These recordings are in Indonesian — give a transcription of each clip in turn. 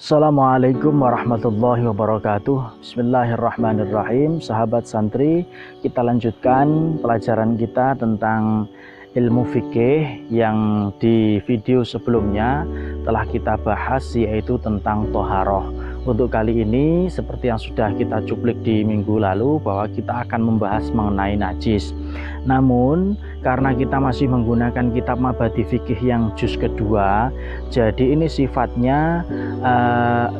Assalamualaikum warahmatullahi wabarakatuh. Bismillahirrahmanirrahim. Sahabat santri, kita lanjutkan pelajaran kita tentang ilmu fikih yang di video sebelumnya telah kita bahas, yaitu tentang toharoh. Untuk kali ini, seperti yang sudah kita cuplik di minggu lalu, bahwa kita akan membahas mengenai najis. Namun karena kita masih menggunakan kitab Mabadi Fikih yang juz kedua, jadi ini sifatnya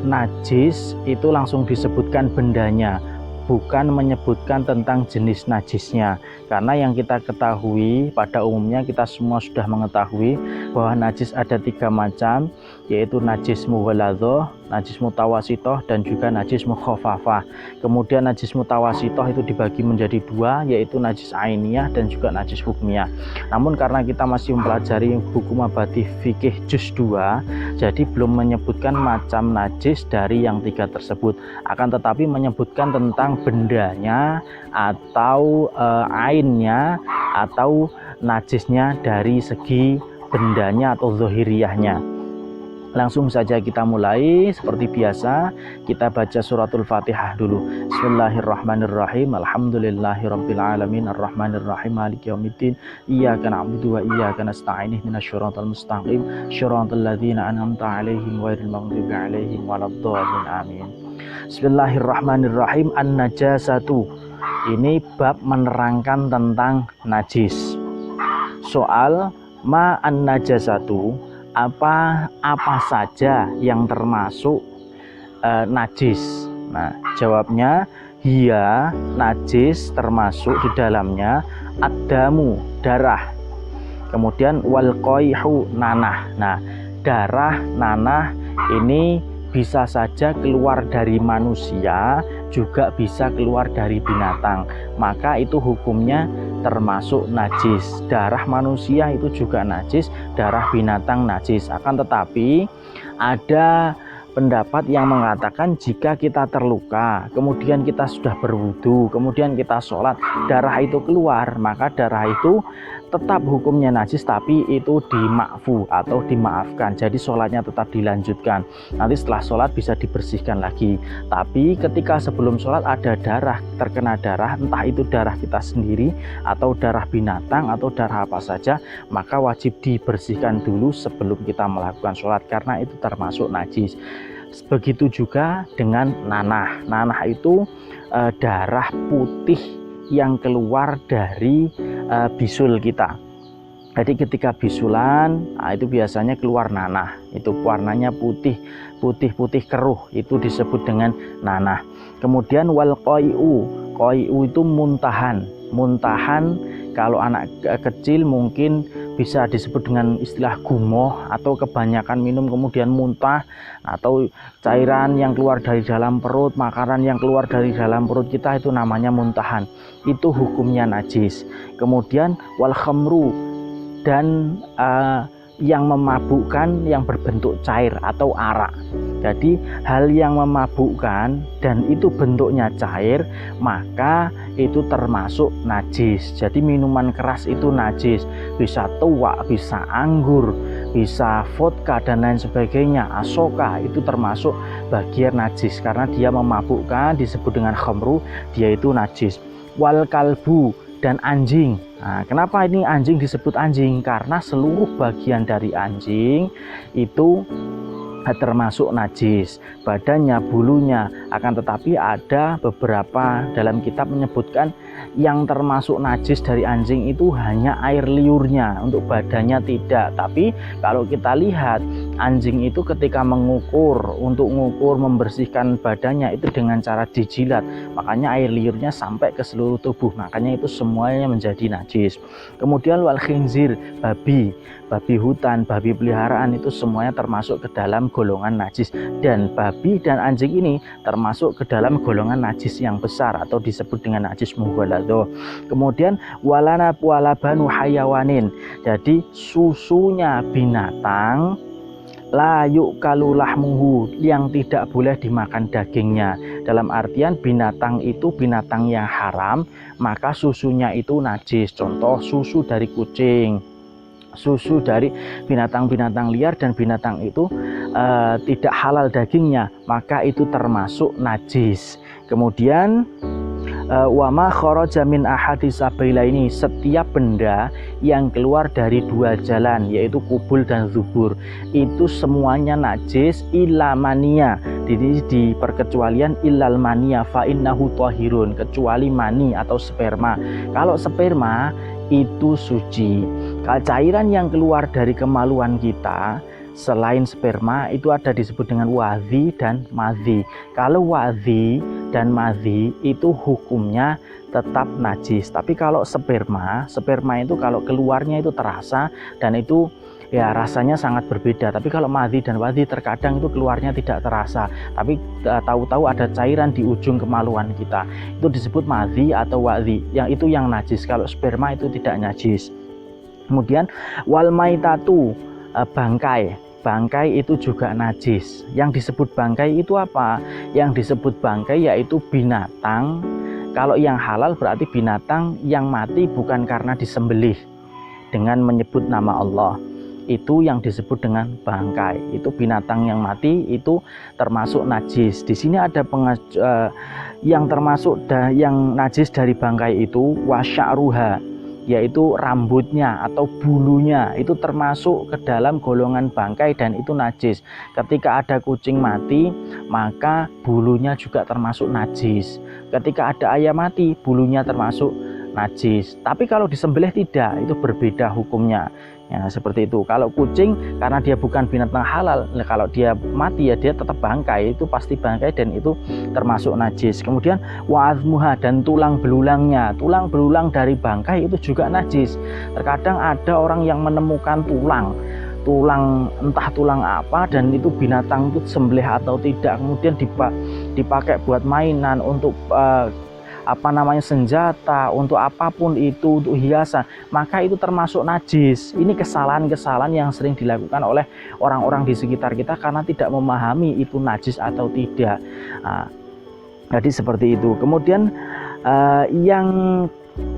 najis itu langsung disebutkan bendanya, bukan menyebutkan tentang jenis najisnya. Karena yang kita ketahui, pada umumnya kita semua sudah mengetahui bahwa najis ada 3 macam, yaitu najis mughalazoh, najis mutawasitoh, dan juga najis mukhafafah. Kemudian najis mutawasitoh itu dibagi menjadi 2, yaitu najis ainiyah dan juga najis hukmiyah. Namun karena kita masih mempelajari buku Mabadi Fikih juz 2, jadi belum menyebutkan macam najis dari yang 3 tersebut, akan tetapi menyebutkan tentang bendanya atau ainnya atau najisnya dari segi bendanya atau zohiriyahnya. Langsung saja kita mulai. Seperti biasa, kita baca suratul Fatihah dulu. Bismillahirrahmanirrahim. Alhamdulillahirabbil alamin arrahmanirrahim maliki yaumiddin iyyaka na'budu wa iyyaka nasta'in ihdinas siratal mustaqim siratal ladzina an'amta 'alaihim ghairil maghdubi 'alaihim waladdallin amin. Bismillahirrahmanirrahim. An-najasatu. Ini bab menerangkan tentang najis. Soal ma an-najasatu, apa saja yang termasuk najis. Nah, jawabnya hiya, najis termasuk di dalamnya ad-damu, darah. Kemudian wal qaihu, nanah. Nah, darah, nanah ini bisa saja keluar dari manusia, juga bisa keluar dari binatang, maka itu hukumnya termasuk najis. Darah manusia itu juga najis, darah binatang najis. Akan tetapi ada pendapat yang mengatakan jika kita terluka, kemudian kita sudah berwudu, kemudian kita sholat, darah itu keluar, maka darah itu tetap hukumnya najis, tapi itu dimakfu atau dimaafkan. Jadi sholatnya tetap dilanjutkan. Nanti setelah sholat bisa dibersihkan lagi. Tapi ketika sebelum sholat ada darah, terkena darah, entah itu darah kita sendiri atau darah binatang atau darah apa saja, maka wajib dibersihkan dulu sebelum kita melakukan sholat, karena itu termasuk najis. Begitu juga dengan nanah. Nanah itu darah putih yang keluar dari bisul kita. Jadi ketika bisulan, itu biasanya keluar nanah. Itu warnanya putih keruh, itu disebut dengan nanah. Kemudian wal qai'u. Qai'u itu muntahan. Muntahan kalau anak kecil mungkin bisa disebut dengan istilah gumoh, atau kebanyakan minum kemudian muntah, atau cairan yang keluar dari dalam perut, makanan yang keluar dari dalam perut kita, itu namanya muntahan. Itu hukumnya najis. Kemudian wal khamru, dan yang memabukkan yang berbentuk cair atau arak. Jadi hal yang memabukkan dan itu bentuknya cair, maka itu termasuk najis. Jadi minuman keras itu najis, bisa tuak, bisa anggur, bisa vodka dan lain sebagainya, asoka, itu termasuk bagian najis karena dia memabukkan, disebut dengan khamru, dia itu najis. Wal kalbu, dan anjing. Nah, kenapa ini anjing disebut anjing? Karena seluruh bagian dari anjing itu termasuk najis, badannya, bulunya. Akan tetapi ada beberapa dalam kitab menyebutkan yang termasuk najis dari anjing itu hanya air liurnya, untuk badannya tidak. Tapi kalau kita lihat anjing itu ketika untuk mengukur membersihkan badannya itu dengan cara dijilat, makanya air liurnya sampai ke seluruh tubuh, makanya itu semuanya menjadi najis. Kemudian wal khinzir, babi hutan, babi peliharaan, itu semuanya termasuk ke dalam golongan najis. Dan babi dan anjing ini termasuk ke dalam golongan najis yang besar atau disebut dengan najis mughaladzoh. Kemudian walabanu hayawanin, jadi susunya binatang, la yu'kalu lahmuhu, yang tidak boleh dimakan dagingnya. Dalam artian binatang itu binatang yang haram, maka susunya itu najis. Contoh susu dari kucing, susu dari binatang-binatang liar, dan binatang itu tidak halal dagingnya, maka itu termasuk najis. Kemudian wa ma kharaja min ahadis sabaila ini, setiap benda yang keluar dari dua jalan, yaitu kubul dan zubur, itu semuanya najis illa mania. Jadi di perkecualian illal mania fa innahu thahirun, kecuali mani atau sperma. Kalau sperma itu suci. Cairan yang keluar dari kemaluan kita selain sperma itu ada disebut dengan wadhi dan madhi. Kalau wadhi dan madhi itu hukumnya tetap najis. Tapi kalau sperma itu kalau keluarnya itu terasa dan itu ya rasanya sangat berbeda. Tapi kalau madhi dan wadhi terkadang itu keluarnya tidak terasa, tapi tahu-tahu ada cairan di ujung kemaluan kita, itu disebut madhi atau wadhi, yang itu yang najis. Kalau sperma itu tidak najis. Kemudian wal maitatu, bangkai itu juga najis. Yang disebut bangkai itu apa? Yang disebut bangkai yaitu binatang. Kalau yang halal berarti binatang yang mati bukan karena disembelih dengan menyebut nama Allah. Itu yang disebut dengan bangkai. Itu binatang yang mati, itu termasuk najis. Di sini ada yang termasuk yang najis dari bangkai itu wasya'ruha, yaitu rambutnya atau bulunya, itu termasuk ke dalam golongan bangkai dan itu najis. Ketika ada kucing mati, maka bulunya juga termasuk najis. Ketika ada ayam mati, bulunya termasuk najis. Tapi kalau disembelih tidak, itu berbeda hukumnya. Ya, seperti itu. Kalau kucing karena dia bukan binatang halal, kalau dia mati ya dia tetap bangkai, itu pasti bangkai dan itu termasuk najis. Kemudian wa'azmuha, dan tulang belulangnya. Tulang belulang dari bangkai itu juga najis. Terkadang ada orang yang menemukan tulang entah tulang apa, dan itu binatang itu sembelih atau tidak, kemudian dipakai buat mainan, untuk senjata, untuk apapun itu, untuk hiasan, maka itu termasuk najis. Ini kesalahan-kesalahan yang sering dilakukan oleh orang-orang di sekitar kita karena tidak memahami itu najis atau tidak. Jadi seperti itu. Kemudian yang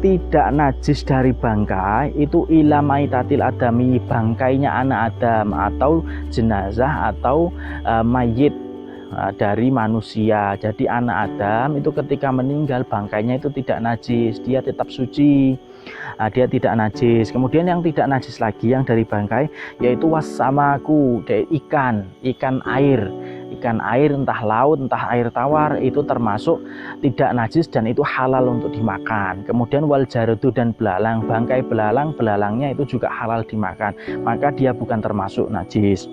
tidak najis dari bangkai itu ila maitatil adami, bangkainya anak Adam atau jenazah atau mayit dari manusia. Jadi anak Adam itu ketika meninggal bangkainya itu tidak najis, dia tetap suci, dia tidak najis. Kemudian yang tidak najis lagi yang dari bangkai yaitu wasamaku, dari ikan air entah laut entah air tawar, itu termasuk tidak najis dan itu halal untuk dimakan. Kemudian wal jarudu, dan belalang, bangkai belalangnya itu juga halal dimakan, maka dia bukan termasuk najis.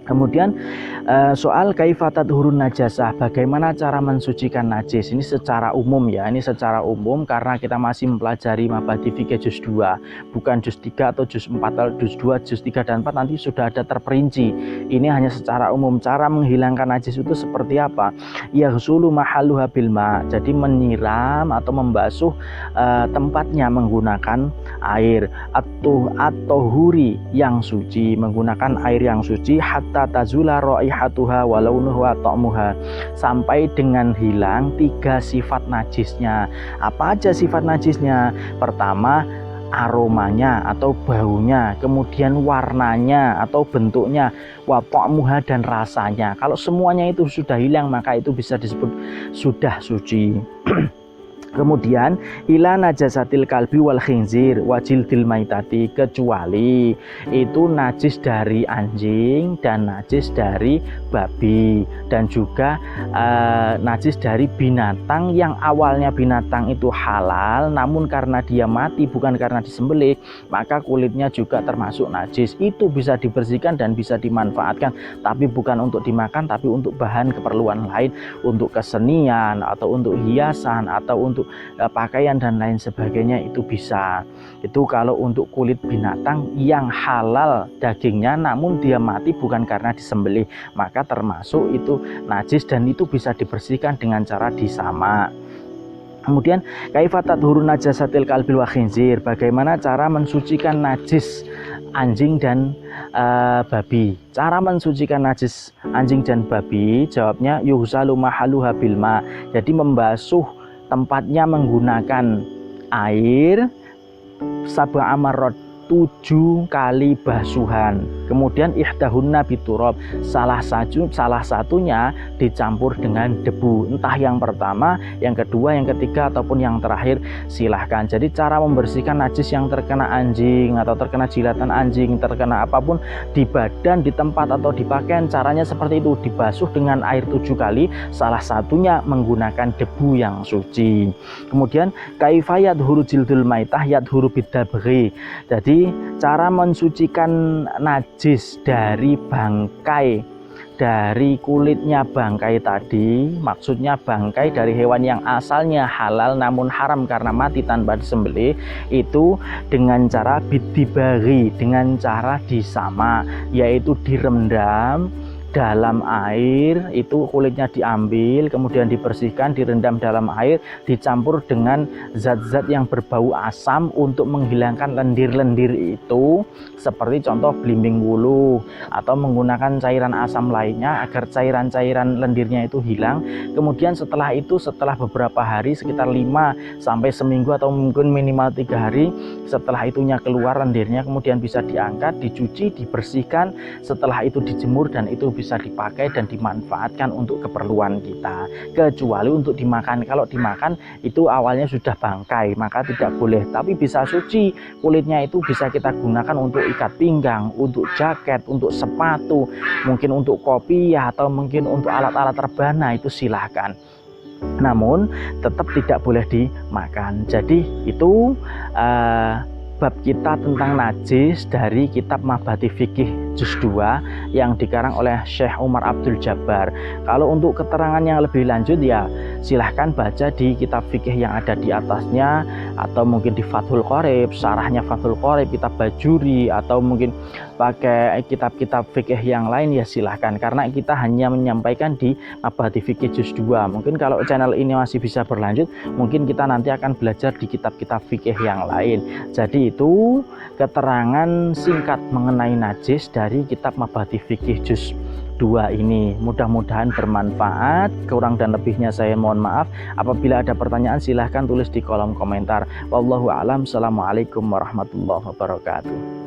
Kemudian soal kaifatat hurun najasah, bagaimana cara mensucikan najis, ini secara umum ya, ini secara umum karena kita masih mempelajari mabadi fikih juz 2, bukan juz 3 atau juz 4 atau juz 2, juz 3 dan 4 nanti sudah ada terperinci. Ini hanya secara umum. Cara menghilangkan najis itu seperti apa? Yaghsulu mahalluha bil ma, jadi menyiram atau membasuh tempatnya menggunakan air, atau huri yang suci, menggunakan air yang suci, hatta tazula raihatuha wa launuha wa ta'muha, sampai dengan hilang 3 sifat najisnya. Apa aja sifat najisnya? Pertama, aromanya atau baunya, kemudian warnanya atau bentuknya, wa ta'muha, dan rasanya. Kalau semuanya itu sudah hilang, maka itu bisa disebut sudah suci. Kemudian ila najasatil kalbi wal khinzir wajildil maitati, kecuali itu najis dari anjing dan najis dari babi, dan juga najis dari binatang yang awalnya binatang itu halal namun karena dia mati bukan karena disembelih, maka kulitnya juga termasuk najis. Itu bisa dibersihkan dan bisa dimanfaatkan, tapi bukan untuk dimakan, tapi untuk bahan keperluan lain, untuk kesenian atau untuk hiasan atau untuk pakaian dan lain sebagainya, itu bisa. Itu kalau untuk kulit binatang yang halal dagingnya namun dia mati bukan karena disembelih, maka termasuk itu najis dan itu bisa dibersihkan dengan cara disamak. Kemudian kaifatat hurun najasatil kalbil wa khinzir, bagaimana cara mensucikan najis anjing dan babi. Cara mensucikan najis anjing dan babi, jawabnya yuhsalu mahaluha bilma, jadi membasuh tempatnya menggunakan air sab'a marrat, 7 kali basuhan. Kemudian ihdahunna biturab, salah satunya dicampur dengan debu, entah yang pertama, yang kedua, yang ketiga, ataupun yang terakhir, silahkan. Jadi cara membersihkan najis yang terkena anjing atau terkena jilatan anjing, terkena apapun di badan, di tempat atau di pakaian, caranya seperti itu, dibasuh dengan air 7 kali, salah satunya menggunakan debu yang suci. Kemudian kaifa yadhuru jildul maitah yadhuru bidabghi. Jadi cara mensucikan najis dari bangkai, dari kulitnya bangkai tadi, maksudnya bangkai dari hewan yang asalnya halal namun haram karena mati tanpa disembelih, itu dengan cara bidibari, dengan cara disama, yaitu direndam dalam air, itu kulitnya diambil, kemudian dibersihkan, direndam dalam air, dicampur dengan zat-zat yang berbau asam untuk menghilangkan lendir-lendir itu, seperti contoh belimbing wuluh, atau menggunakan cairan asam lainnya agar cairan-cairan lendirnya itu hilang. Kemudian setelah itu, setelah beberapa hari, sekitar 5 sampai seminggu atau mungkin minimal 3 hari, setelah itunya keluar lendirnya, kemudian bisa diangkat, dicuci, dibersihkan, setelah itu dijemur, dan itu bisa dipakai dan dimanfaatkan untuk keperluan kita, kecuali untuk dimakan. Kalau dimakan itu awalnya sudah bangkai, maka tidak boleh, tapi bisa suci. Kulitnya itu bisa kita gunakan untuk ikat pinggang, untuk jaket, untuk sepatu, mungkin untuk kopiah, atau mungkin untuk alat-alat rebana, itu silahkan. Namun tetap tidak boleh dimakan. Jadi itu bab kita tentang najis dari kitab Mabhati Fikih Juz 2 yang dikarang oleh Syekh Umar Abdul Jabbar. Kalau untuk keterangan yang lebih lanjut ya silahkan baca di kitab fikih yang ada di atasnya, atau mungkin di Fathul Qorib, syarahnya Fathul Qorib, kitab Bajuri, atau mungkin pakai kitab-kitab fikih yang lain, ya silahkan, karena kita hanya menyampaikan di Mabhati Fikih Juz 2. Mungkin kalau channel ini masih bisa berlanjut, mungkin kita nanti akan belajar di kitab-kitab fikih yang lain. Jadi itu keterangan singkat mengenai najis dari kitab Mabhati Fikih Juz 2 ini. Mudah-mudahan bermanfaat. Kurang dan lebihnya saya mohon maaf. Apabila ada pertanyaan silahkan tulis di kolom komentar. Wallahu a'lam. Assalamualaikum warahmatullahi wabarakatuh.